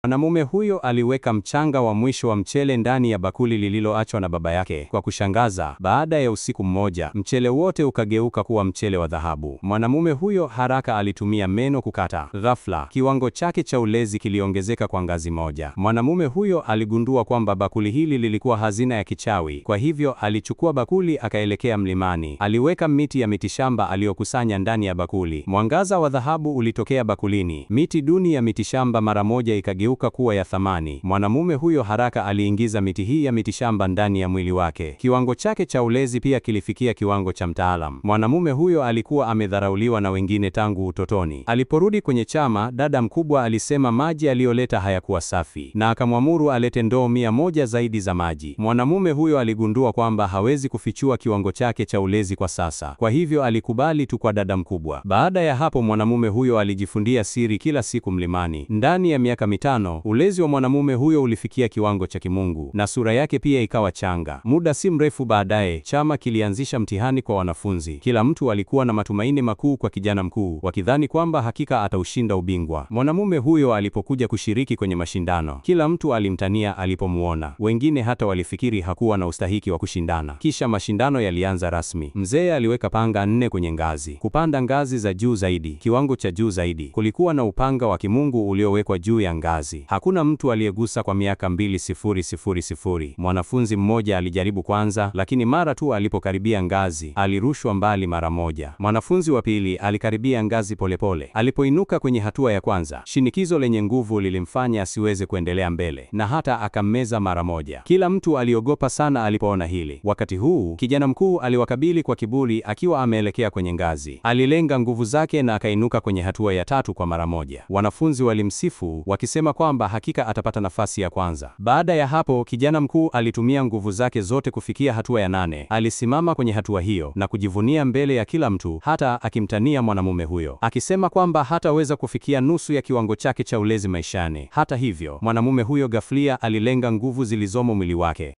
Mwanamume huyo aliweka mchanga wa mwisho wa mchele ndani ya bakuli lililoachwa na baba yake. Kwa kushangaza, baada ya usiku mmoja, mchele wote ukageuka kuwa mchele wa dhahabu. Mwanamume huyo haraka alitumia meno kukata. Ghafla, kiwango chake cha ulezi kiliongezeka kwa ngazi moja. Mwanamume huyo aligundua kwamba bakuli hili lilikuwa hazina ya kichawi. Kwa hivyo, alichukua bakuli akaelekea mlimani. Aliweka miti ya mitishamba aliyokusanya ndani ya bakuli. Mwangaza wa dhahabu ulitokea bakulini. Miti duni ya mitishamba mara moja ikageuka kuwa ya thamani. Mwanamume huyo haraka aliingiza miti hii ya mitishamba ndani ya mwili wake. Kiwango chake cha ulezi pia kilifikia kiwango cha mtaalam. Mwanamume huyo alikuwa amedharauliwa na wengine tangu utotoni. Aliporudi kwenye chama, dada mkubwa alisema maji aliyoleta hayakuwa safi, na akamwamuru alete ndoo 100 zaidi za maji. Mwanamume huyo aligundua kwamba hawezi kufichua kiwango chake cha ulezi kwa sasa. Kwa hivyo alikubali tu kwa dada mkubwa. Baada ya hapo mwanamume huyo alijifundia siri kila siku mlimani. Ndani ya miaka 5, ulezi wa mwanamume huyo ulifikia kiwango cha kimungu, na sura yake pia ikawa changa. Muda si mrefu baadaye, chama kilianzisha mtihani kwa wanafunzi. Kila mtu alikuwa na matumaini makuu kwa kijana mkuu, wakidhani kwamba hakika ataushinda ubingwa. Mwanamume huyo alipokuja kushiriki kwenye mashindano, kila mtu alimtania alipomuona. Wengine hata walifikiri hakuwa na ustahiki wa kushindana. Kisha mashindano yalianza rasmi. Mzee aliweka panga 4 kwenye ngazi. Kupanda ngazi za juu zaidi, kiwango cha juu zaidi, kulikuwa na upanga wa kimungu uliowekwa juu ya ngazi. Hakuna mtu aliyegusa kwa miaka 2000. Mwanafunzi mmoja alijaribu kwanza, lakini mara tu alipokaribia ngazi, alirushwa mbali mara moja. Mwanafunzi wa pili alikaribia ngazi polepole. Alipoinuka kwenye hatua ya kwanza, shinikizo lenye nguvu lilimfanya asiweze kuendelea mbele, na hata akammeza mara moja. Kila mtu aliogopa sana alipoona hili. Wakati huu, kijana mkuu aliwakabili kwa kiburi akiwa ameelekea kwenye ngazi. Alilenga nguvu zake na akainuka kwenye hatua ya 3 kwa mara moja. Wanafunzi walimsifu wakisema kwamba hakika atapata nafasi ya kwanza. Baada ya hapo, kijana mkuu alitumia nguvu zake zote kufikia hatua ya 8. Alisimama kwenye hatua hiyo na kujivunia mbele ya kila mtu, hata akimtania mwanamume huyo, akisema kwamba hataweza kufikia nusu ya kiwango chake cha ulezi maishani. Hata hivyo, mwanamume huyo ghaflia alilenga nguvu zilizomo mwili wake.